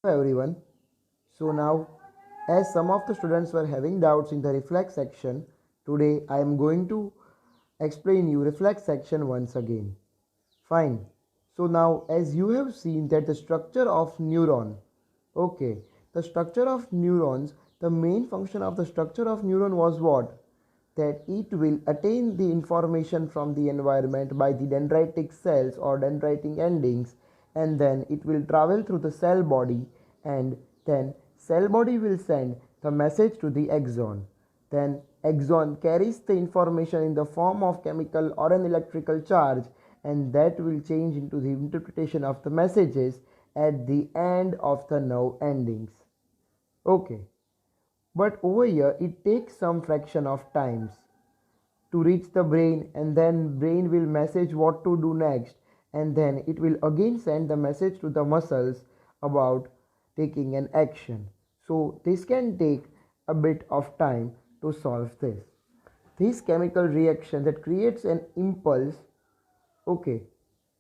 Hello everyone. So now, as some of the students were having doubts in the reflex section, today I am going to explain you reflex section once again. Fine. So now, as you have seen that the structure of neuron, okay, the structure of neurons, the main function of the structure of neuron was what? That it will attain the information from the environment by the dendritic cells or dendritic endings, and then it will travel through the cell body, and then cell body will send the message to the axon. Then axon carries the information in the form of chemical or an electrical charge, and that will change into the interpretation of the messages at the end of the nerve endings. Okay, but over here it takes some fraction of times to reach the brain, and then brain will message what to do next, and then it will again send the message to the muscles about taking an action. So this can take a bit of time to solve this chemical reaction that creates an impulse, okay,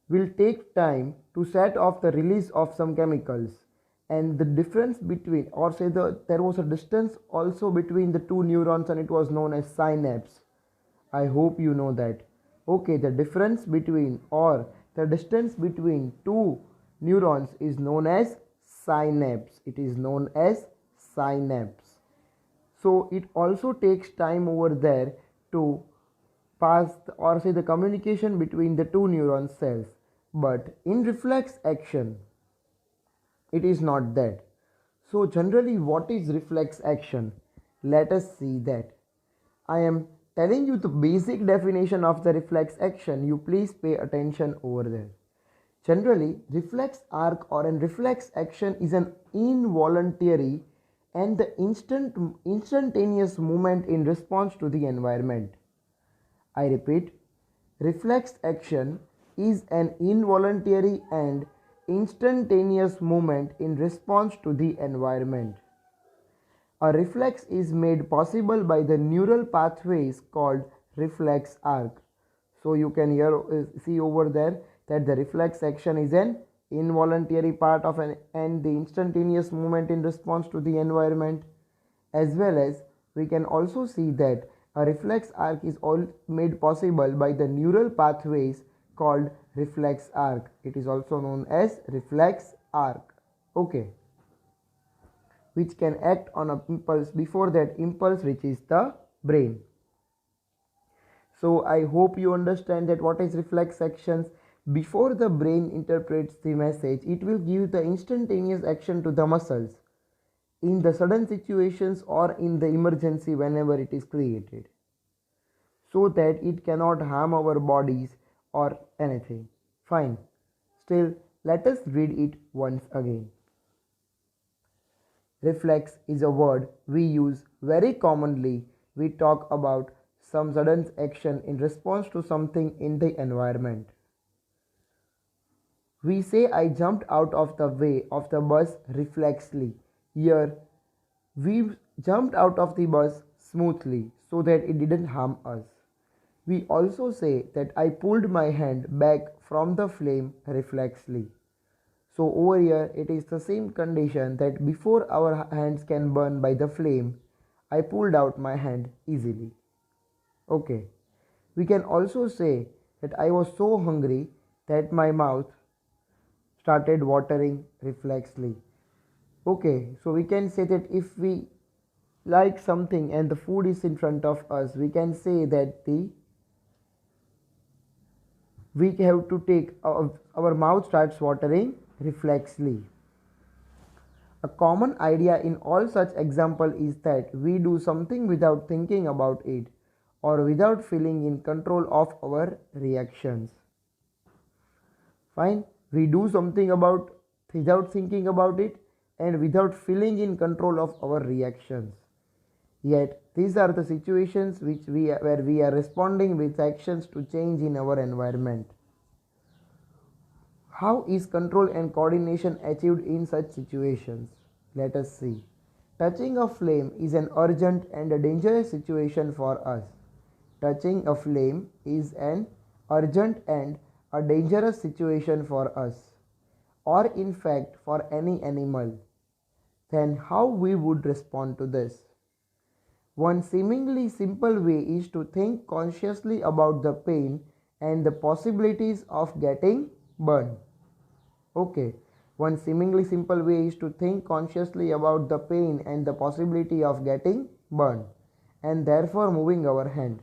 will take time to set off the release of some chemicals, and the difference between, or say there was a distance also between the two neurons, and it was known as synapse. I hope you know that. Okay, the difference between, or the distance between two neurons is known as synapse. It is known as synapse. So it also takes time over there to pass or say the communication between the two neuron cells. But in reflex action, it is not that. So generally, what is reflex action? Let us see that. I am telling you the basic definition of the reflex action. You please pay attention over there. Generally, reflex arc or an reflex action is an involuntary and the instantaneous movement in response to the environment. I repeat, reflex action is an involuntary and instantaneous movement in response to the environment. A reflex is made possible by the neural pathways called reflex arc. So you can here see over there that the reflex action is an involuntary part of an and the instantaneous movement in response to the environment, as well as we can also see that a reflex arc is all made possible by the neural pathways called reflex arc. It is also known as reflex arc. Okay, which can act on a impulse before that impulse reaches the brain. So I hope you understand that what is reflex actions. Before the brain interprets the message, it will give the instantaneous action to the muscles in the sudden situations or in the emergency whenever it is created, so that it cannot harm our bodies or anything. Fine. Still, let us read it once again. Reflex is a word we use very commonly. We talk about some sudden action in response to something in the environment. We say I jumped out of the way of the bus reflexly. Here, we jumped out of the bus smoothly so that it didn't harm us. We also say that I pulled my hand back from the flame reflexly. So over here it is the same condition that before our hands can burn by the flame, I pulled out my hand easily. Okay. We can also say that I was so hungry that my mouth started watering reflexly. Okay, so we can say that if we like something and the food is in front of us, we can say that we have to take our mouth starts watering reflexly. A common idea in all such example is that we do something without thinking about it or without feeling in control of our reactions. Fine, we do something about without thinking about it and without feeling in control of our reactions. Yet these are the situations where we are responding with actions to change in our environment. How is control and coordination achieved in such situations? Let us see. Touching a flame is an urgent and a dangerous situation for us. Touching a flame is an urgent and a dangerous situation for us, or in fact for any animal. then how we would respond to this? One seemingly simple way is to think consciously about the pain and the possibilities of getting burned. Okay, one seemingly simple way is to think consciously about the pain and the possibility of getting burned, and therefore moving our hand.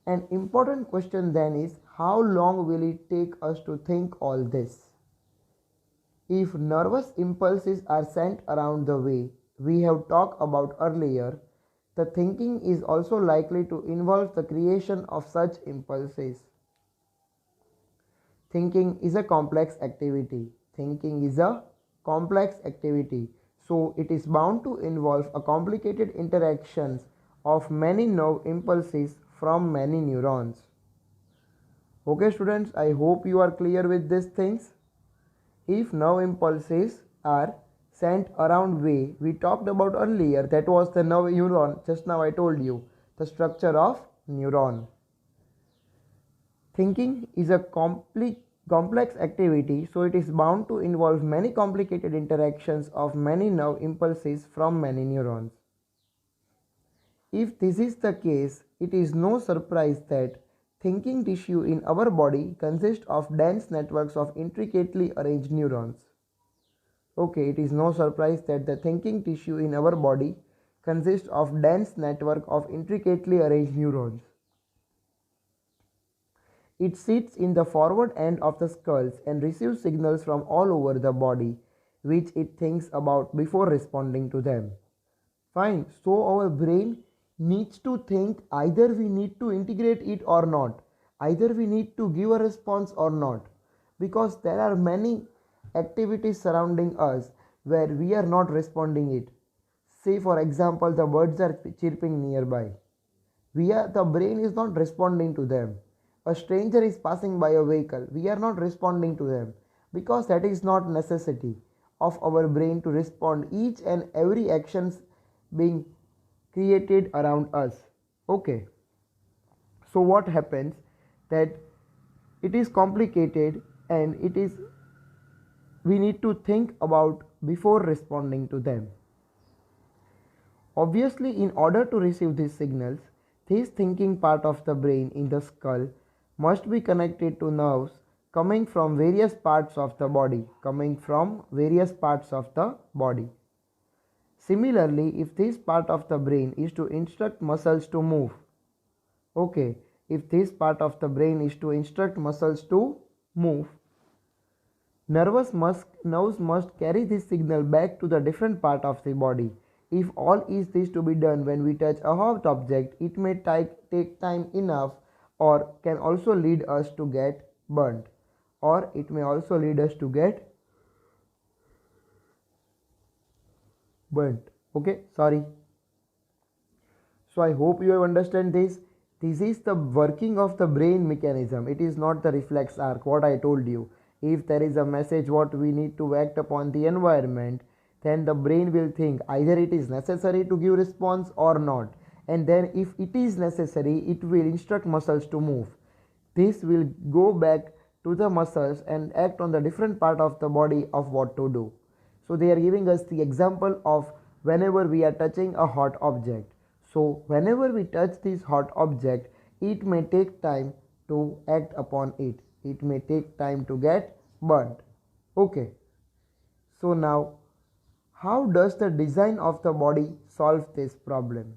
An important question then is, how long will it take us to think all this? If nervous impulses are sent around the way we have talked about earlier, the thinking is also likely to involve the creation of such impulses. Thinking is a complex activity. Thinking is a complex activity, so it is bound to involve a complicated interactions of many nerve impulses from many neurons. Okay students, I hope you are clear with these things. If nerve impulses are sent around way we talked about earlier, that was the nerve neuron. Just now I told you the structure of neuron. Thinking is a complex activity, so it is bound to involve many complicated interactions of many nerve impulses from many neurons. If this is the case, it is no surprise that thinking tissue in our body consists of dense networks of intricately arranged neurons. Okay, it is no surprise that the thinking tissue in our body consists of dense network of intricately arranged neurons. It sits in the forward end of the skulls and receives signals from all over the body, which it thinks about before responding to them. Fine, so our brain needs to think, either we need to integrate it or not, either we need to give a response or not, because there are many activities surrounding us where we are not responding it. Say for example, the birds are chirping nearby. The brain is not responding to them. A stranger is passing by a vehicle. We are not responding to them because that is not necessity of our brain to respond each and every actions being created around us. Okay. So what happens that it is complicated and we need to think about before responding to them. Obviously, in order to receive these signals, this thinking part of the brain in the skull must be connected to nerves coming from various parts of the body. Similarly, if this part of the brain is to instruct muscles to move, nerves must carry this signal back to the different part of the body. If all is this to be done when we touch a hot object, it may take time enough, or can also lead us to get burnt, or it may also lead us to get burnt. Okay, sorry. So I hope you have understand this. This is the working of the brain mechanism. It is not the reflex arc, what I told you. If there is a message what we need to act upon the environment, then the brain will think either it is necessary to give response or not, and then if it is necessary, it will instruct muscles to move. This will go back to the muscles and act on the different part of the body of what to do. So they are giving us the example of whenever we are touching a hot object. So whenever we touch this hot object, it may take time to act upon it. It may take time to get burnt. Okay. So now, how does the design of the body solve this problem?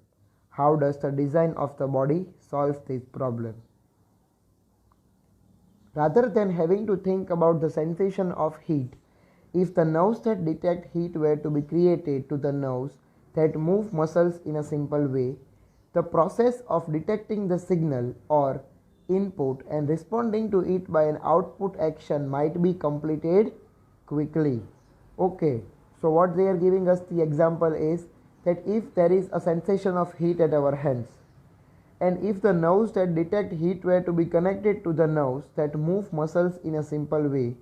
Rather than having to think about the sensation of heat, if the nerves that detect heat were to be created to the nerves that move muscles in a simple way, the process of detecting the signal or input and responding to it by an output action might be completed quickly. Okay, so what they are giving us the example is that if there is a sensation of heat at our hands, and if the nerves that detect heat were to be connected to the nerves that move muscles in a simple way,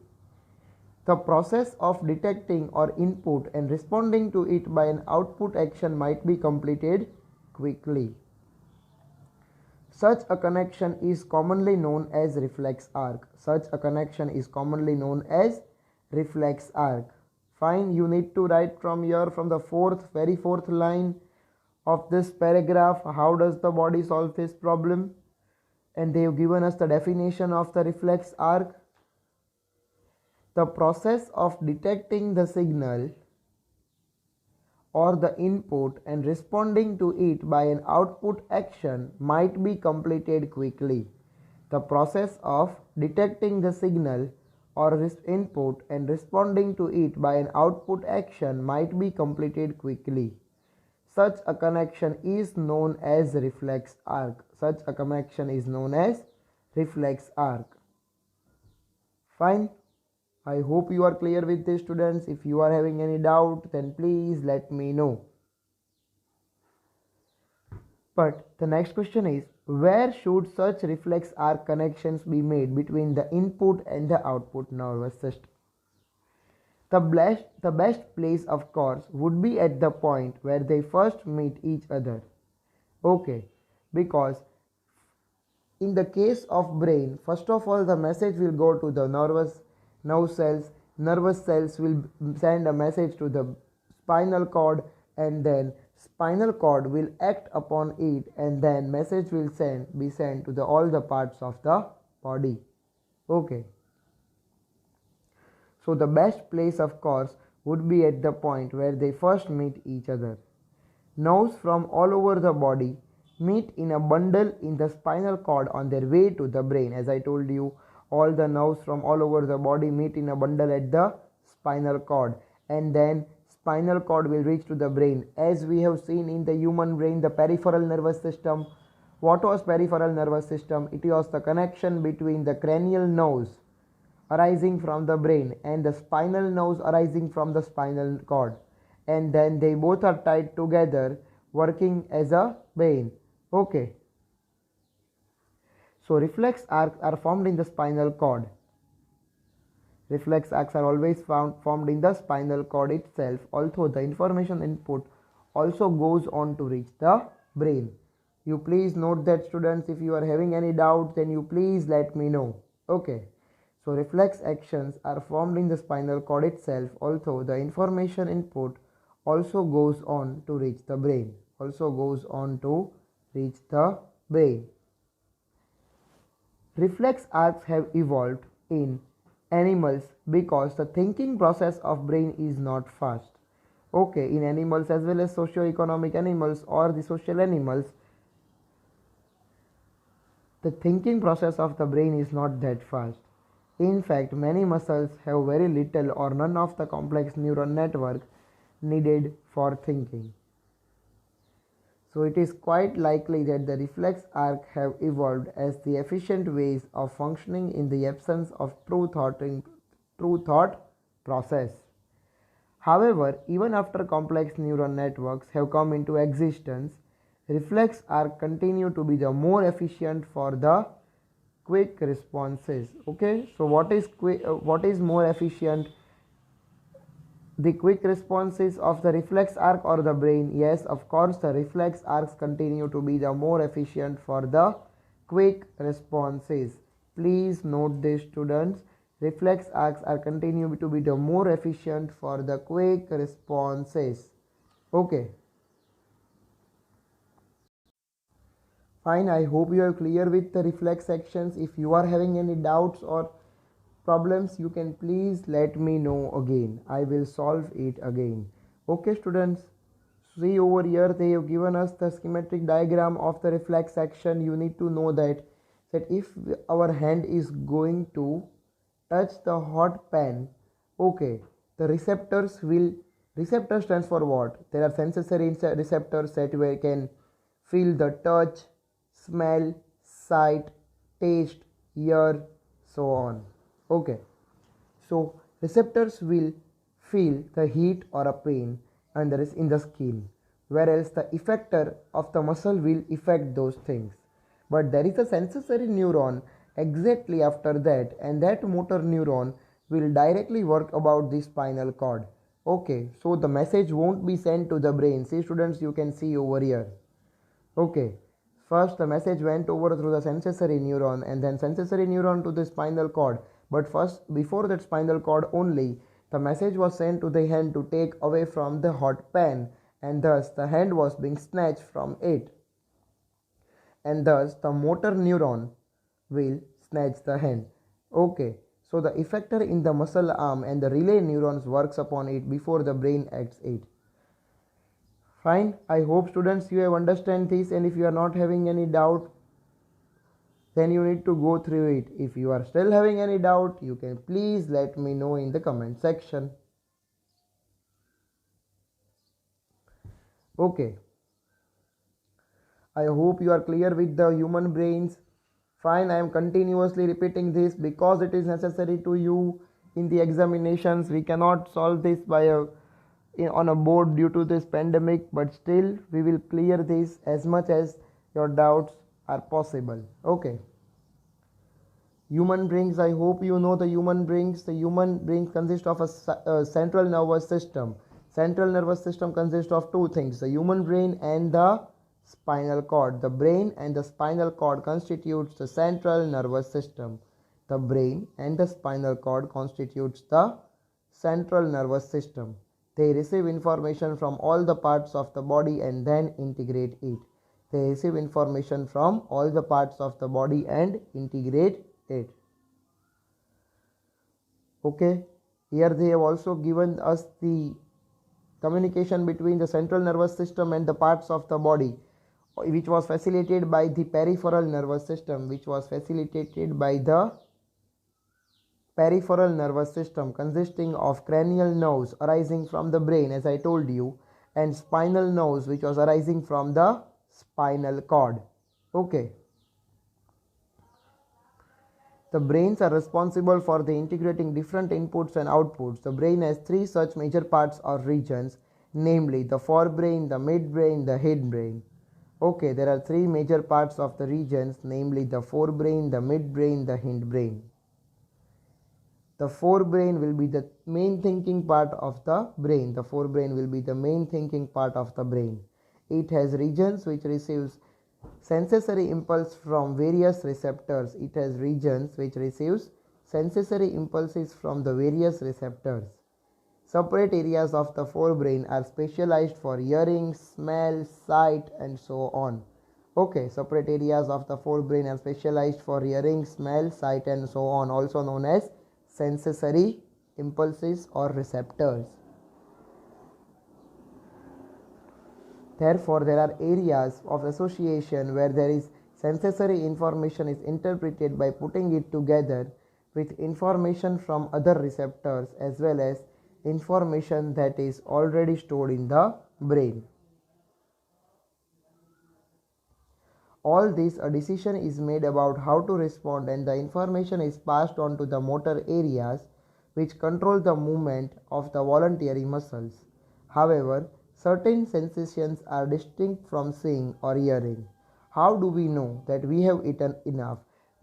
the process of detecting or input and responding to it by an output action might be completed quickly. Such a connection is commonly known as reflex arc. Fine, you need to write from here, from the very fourth line of this paragraph, how does the body solve this problem. And they have given us the definition of the reflex arc. The process of detecting the signal or the input and responding to it by an output action might be completed quickly. The process of detecting the signal or input and responding to it by an output action might be completed quickly. Such a connection is known as reflex arc. Such a connection is known as reflex arc. Fine. I hope you are clear with this, students. If you are having any doubt, then please let me know. But the next question is, where should such reflex arc connections be made between the input and the output nervous system? The best place, of course, would be at the point where they first meet each other. Okay, because in the case of brain, first of all, the message will go to the nerve cells. Nervous cells will send a message to the spinal cord, and then spinal cord will act upon it, and then message will be sent to all the parts of the body. Okay. So the best place, of course, would be at the point where they first meet each other. Nerves from all over the body meet in a bundle in the spinal cord on their way to the brain. As I told you, all the nerves from all over the body meet in a bundle at the spinal cord, and then spinal cord will reach to the brain. As we have seen in the human brain, the peripheral nervous system. What was peripheral nervous system? It was the connection between the cranial nerves arising from the brain and the spinal nerves arising from the spinal cord, and then they both are tied together working as a brain. Okay. So reflex arcs are formed in the spinal cord. Reflex arcs are always formed in the spinal cord itself, although the information input also goes on to reach the brain. You please note that, students. If you are having any doubt, then you please let me know. Okay. So reflex actions are formed in the spinal cord itself, although the information input also goes on to reach the brain. Reflex arcs have evolved in animals because the thinking process of brain is not fast. Okay, in animals as well as socio-economic animals or the social animals, the thinking process of the brain is not that fast. In fact, many muscles have very little or none of the complex neuron network needed for thinking. So it is quite likely that the reflex arc have evolved as the efficient ways of functioning in the absence of true thought process. However, even after complex neuron networks have come into existence, reflex arc continue to be the more efficient for the quick responses. Okay, so what is more efficient? The quick responses of the reflex arc or the brain? Yes, of course, the reflex arcs continue to be the more efficient for the quick responses. Please note this, students. Reflex arcs are continue to be the more efficient for the quick responses. Okay. Fine, I hope you are clear with the reflex sections. If you are having any doubts or problems, you can please let me know again. I will solve it again. Okay, students. See over here, they have given us the schematic diagram of the reflex action. You need to know that if our hand is going to touch the hot pan, okay, the receptor stands for what? There are sensory receptors that we can feel the touch, smell, sight, taste, hear, so on. Okay, so receptors will feel the heat or a pain and there is in the skin, whereas the effector of the muscle will affect those things. But there is a sensory neuron exactly after that, and that motor neuron will directly work about the spinal cord. Okay, so the message won't be sent to the brain. See, students, you can see over here. Okay, first the message went over through the sensory neuron and then sensory neuron to the spinal cord. But first, before that spinal cord only, The message was sent to the hand to take away from the hot pan, and thus the hand was being snatched from it, and thus the motor neuron will snatch the hand. Okay, so the effector in the muscle arm and the relay neurons works upon it before the brain acts it. Fine, I hope students you have understand this, and if you are not having any doubt, then you need to go through it. If you are still having any doubt, you can please let me know in the comment section. Okay, I hope you are clear with the human brains. Fine, I am continuously repeating this because it is necessary to you in the examinations. We cannot solve this on a board due to this pandemic, but still we will clear this as much as your doubts are possible. Okay. Human brains, I hope you know the human brains. The human brain consists of a central nervous system. Central nervous system consists of two things, the human brain and the spinal cord. The brain and the spinal cord constitutes the central nervous system. The brain and the spinal cord constitutes the central nervous system. They receive information from all the parts of the body and then integrate it. They receive information from all the parts of the body and integrate it. Okay, here they have also given us the communication between the central nervous system and the parts of the body, which was facilitated by the peripheral nervous system, peripheral nervous system consisting of cranial nerves arising from the brain, as I told you, and spinal nerves which was arising from the spinal cord. Okay. The brains are responsible for the integrating different inputs and outputs. The brain has three such major parts or regions, namely the forebrain, the midbrain, the hindbrain. Okay, there are three major parts of the regions, namely the forebrain, the midbrain, the hindbrain. The forebrain will be the main thinking part of the brain. The forebrain will be the main thinking part of the brain. It has regions which receives sensory impulse from various receptors. It has regions which receives sensory impulses from the various receptors. Separate areas of the forebrain are specialized for hearing, smell, sight, and so on. Okay, separate areas of the forebrain are specialized for hearing, smell, sight, and so on, also known as sensory impulses or receptors. Therefore, there are areas of association where there is sensory information is interpreted by putting it together with information from other receptors as well as information that is already stored in the brain. All this, a decision is made about how to respond, and the information is passed on to the motor areas which control the movement of the voluntary muscles. However, certain sensations are distinct from seeing or hearing. How do we know that we have eaten enough?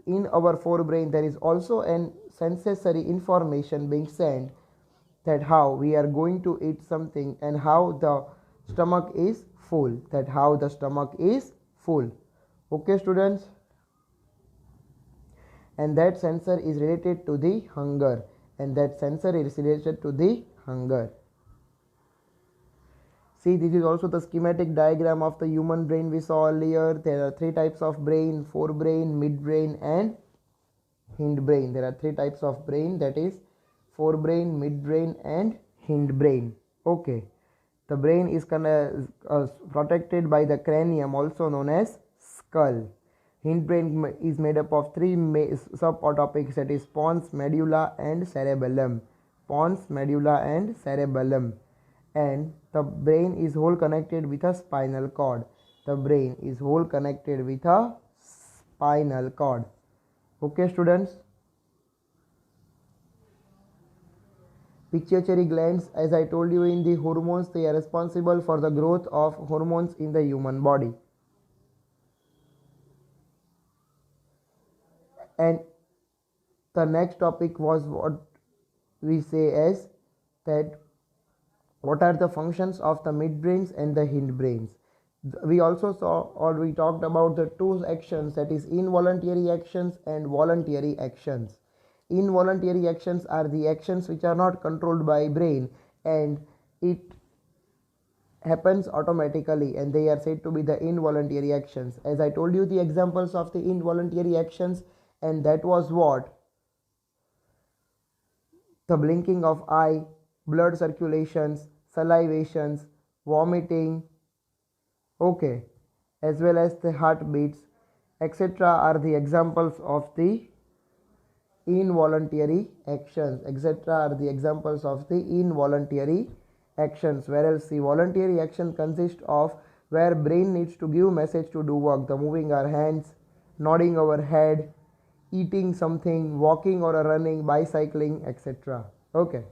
In our forebrain, there is also an sensory information being sent that how we are going to eat something and how the stomach is full. Okay, students? And that sensor is related to the hunger. See, this is also the schematic diagram of the human brain we saw earlier. There are three types of brain: forebrain, midbrain, and hindbrain. There are three types of brain, that is forebrain, midbrain, and hindbrain. Okay. The brain is protected by the cranium, also known as skull. Hindbrain is made up of three subtopics, that is pons, medulla, and cerebellum. And the brain is whole connected with a spinal cord. Okay, students? Pituitary glands, as I told you in the hormones, they are responsible for the growth of hormones in the human body. And the next topic was what we say as that what are the functions of the midbrains and the hindbrains. We also saw, or we talked about the two actions, that is involuntary actions and voluntary actions. Involuntary actions are the actions which are not controlled by brain and it happens automatically, and they are said to be the involuntary actions. As I told you the examples of the involuntary actions, and that was what? The blinking of eye, blood circulations, salivations, vomiting, okay, as well as the heartbeats, etc. are the examples of the involuntary actions. Etc. are the examples of the involuntary actions, whereas the voluntary action consists of where brain needs to give message to do work, the moving our hands, nodding our head, eating something, walking or running, bicycling, etc. Okay.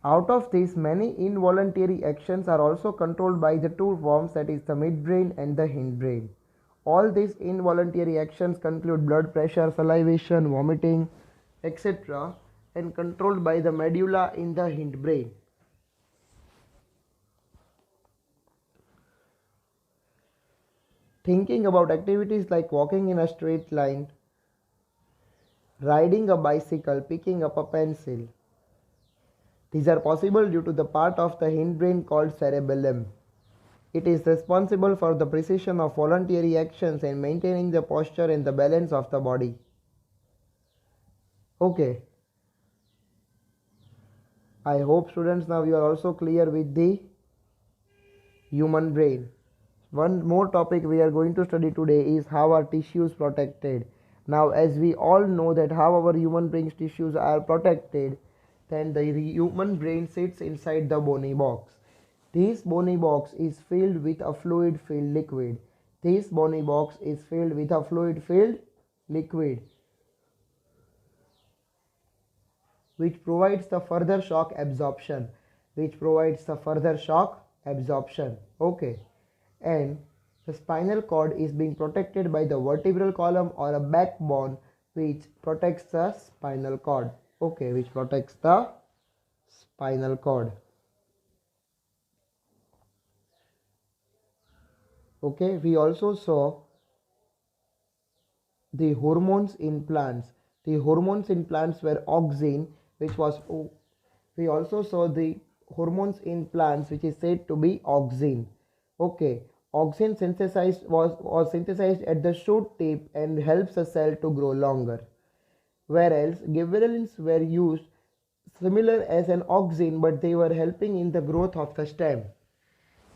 Out of these, many involuntary actions are also controlled by the two forms, that is the midbrain and the hindbrain. All these involuntary actions conclude blood pressure, salivation, vomiting, etc. and controlled by the medulla in the hindbrain. Thinking about activities like walking in a straight line, riding a bicycle, picking up a pencil. These are possible due to the part of the hindbrain called cerebellum. It is responsible for the precision of voluntary actions and maintaining the posture and the balance of the body. Okay. I hope students now you are also clear with the human brain. One more topic we are going to study today is how are tissues protected. Now as we all know that how our human brain's tissues are protected, then the human brain sits inside the bony box. This bony box is filled with a fluid filled liquid. This bony box is filled with a fluid filled liquid which provides the further shock absorption. Okay. And the spinal cord is being protected by the vertebral column or a backbone which protects the spinal cord. Okay, which protects the spinal cord. Okay, we also saw the hormones in plants. The hormones in plants were auxin, which was, we also saw the hormones in plants which is said to be auxin. Okay, auxin synthesized was synthesized at the shoot tip and helps a cell to grow longer. Whereas gibberellins were used similar as an auxin, but they were helping in the growth of the stem.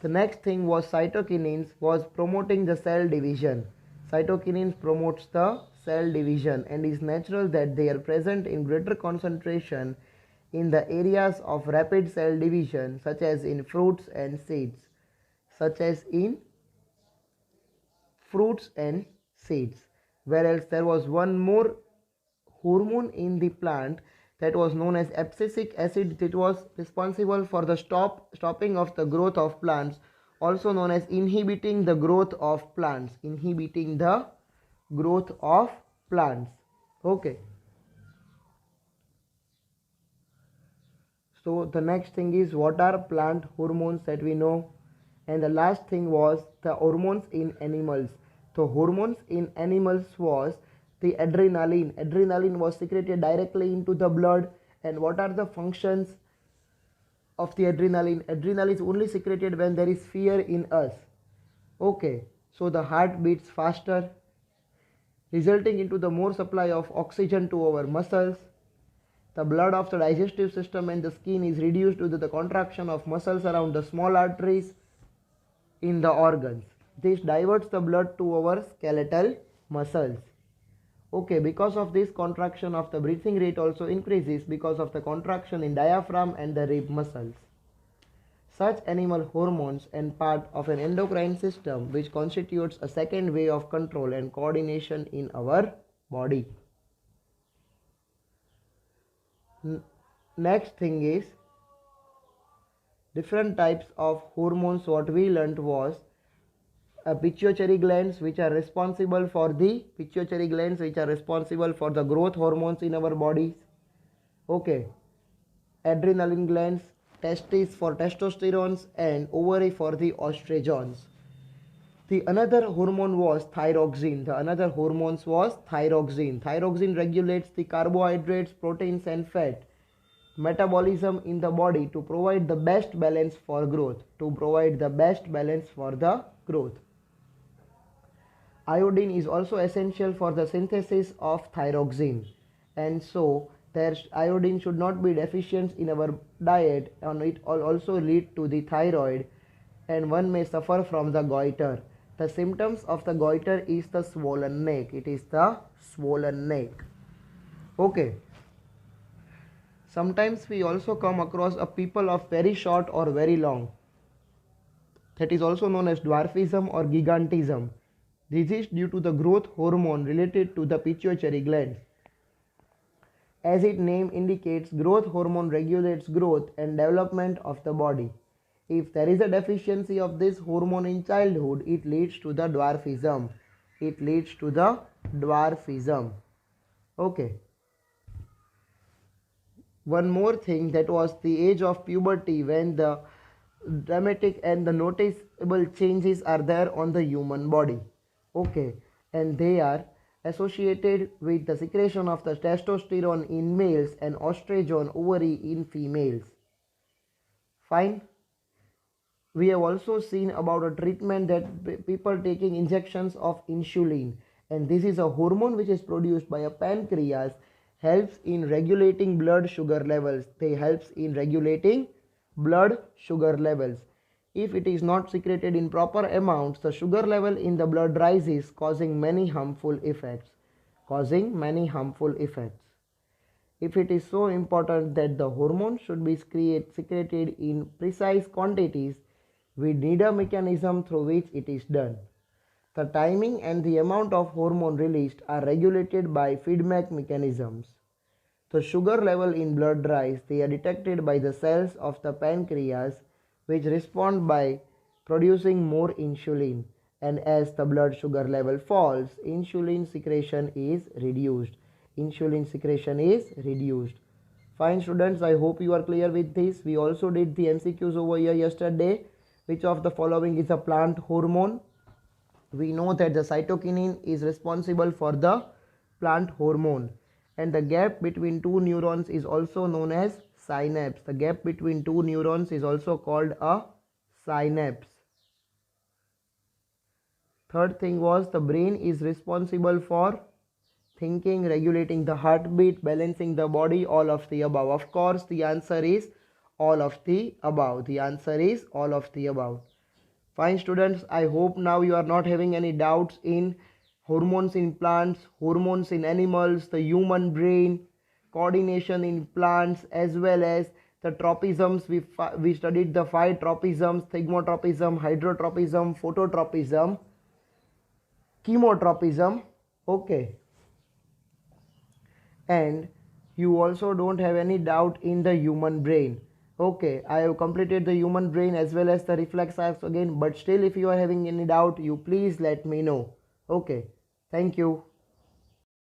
The next thing was cytokinins was promoting the cell division. Cytokinins promotes the cell division and is natural that they are present in greater concentration in the areas of rapid cell division such as in fruits and seeds. Whereas there was one more hormone in the plant that was known as abscisic acid that was responsible for the stopping of the growth of plants, also known as inhibiting the growth of plants. Okay. So the next thing is what are plant hormones that we know, and the last thing was the hormones in animals. The hormones in animals was the adrenaline. Adrenaline was secreted directly into the blood. And what are the functions of the adrenaline? Adrenaline is only secreted when there is fear in us. Okay, so the heart beats faster, resulting into the more supply of oxygen to our muscles. The blood of the digestive system and the skin is reduced due to the contraction of muscles around the small arteries in the organs. This diverts the blood to our skeletal muscles. Okay, because of this contraction of the breathing rate also increases because of the contraction in diaphragm and the rib muscles. Such animal hormones and part of an endocrine system which constitutes a second way of control and coordination in our body. Next thing is different types of hormones. What we learnt was pituitary glands which are responsible for the growth hormones in our bodies. Okay, adrenaline glands, testes for testosterones and ovary for the estrogens. The another hormone was thyroxine. The another hormone was thyroxine. Thyroxine regulates the carbohydrates, proteins and fat metabolism in the body to provide the best balance for growth. To provide the best balance for the growth. Iodine is also essential for the synthesis of thyroxine, and so iodine should not be deficient in our diet, and it will also lead to the thyroid, and one may suffer from the goiter. The symptoms of the goiter is the swollen neck. It is the swollen neck. Okay. Sometimes we also come across a people of very short or very long. That is also known as dwarfism or gigantism. This is due to the growth hormone related to the pituitary gland. As its name indicates, growth hormone regulates growth and development of the body. If there is a deficiency of this hormone in childhood, it leads to the dwarfism. It leads to the dwarfism. Okay. One more thing, that was the age of puberty, when the dramatic and the noticeable changes are there on the human body. Okay, and they are associated with the secretion of the testosterone in males and estrogen ovary in females. Fine. We have also seen about a treatment that people taking injections of insulin, and this is a hormone which is produced by a pancreas, helps in regulating blood sugar levels. They helps in regulating blood sugar levels. If it is not secreted in proper amounts, the sugar level in the blood rises, causing many harmful effects. If it is so important that the hormone should be secreted in precise quantities, we need a mechanism through which it is done. The timing and the amount of hormone released are regulated by feedback mechanisms. The sugar level in blood rise. They are detected by the cells of the pancreas, which respond by producing more insulin, and as the blood sugar level falls, insulin secretion is reduced. Fine students, I hope you are clear with this. We also did the MCQs over here yesterday. Which of the following is a plant hormone? We know that the cytokinin is responsible for the plant hormone, and the gap between two neurons is also known as synapse. The gap between two neurons is also called a synapse. Third thing was the brain is responsible for thinking, regulating the heartbeat, balancing the body, all of the above. Of course, the answer is all of the above. Fine students, I hope now you are not having any doubts in hormones in plants, hormones in animals, the human brain, coordination in plants, as well as the tropisms. We studied the 5 tropisms: thigmotropism, hydrotropism, phototropism, chemotropism. Okay. And you also don't have any doubt in the human brain. Okay, I have completed the human brain as well as the reflex acts again, but still if you are having any doubt, you please let me know. Okay, thank you.